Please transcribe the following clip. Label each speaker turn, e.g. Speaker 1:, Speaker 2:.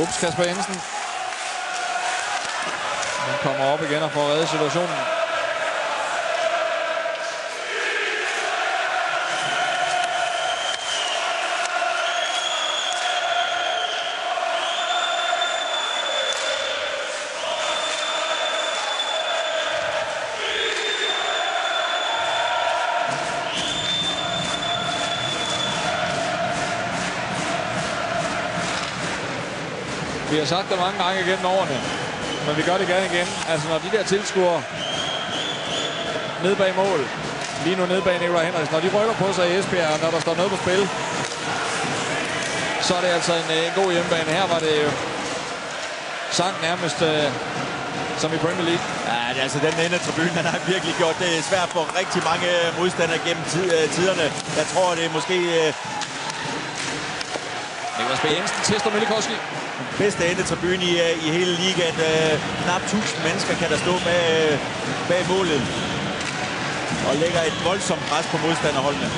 Speaker 1: Ups, Kasper Jensen. Han kommer op igen og får reddet situationen. Vi har sagt det mange gange igennem årene, men vi gør det gerne igen. Altså når de der tilskuere ned bag mål, lige nu ned bag Nikolaj Henriksen, når de rykker på sig i Esbjerg, og når der står noget på spil, så er det altså en god hjemmebane. Her var det jo sang nærmest som i Premier League.
Speaker 2: Ja, det er altså den ende af tribunen, han har virkelig gjort det svært for rigtig mange modstandere gennem tiderne. Jeg tror, det er måske...
Speaker 1: Niklas B. Jensen tester Mælikoski.
Speaker 2: Bedste endetribune i hele ligaen. Knap 1000 mennesker kan der stå bag målet. Og lægger et voldsomt pres på modstanderholdene.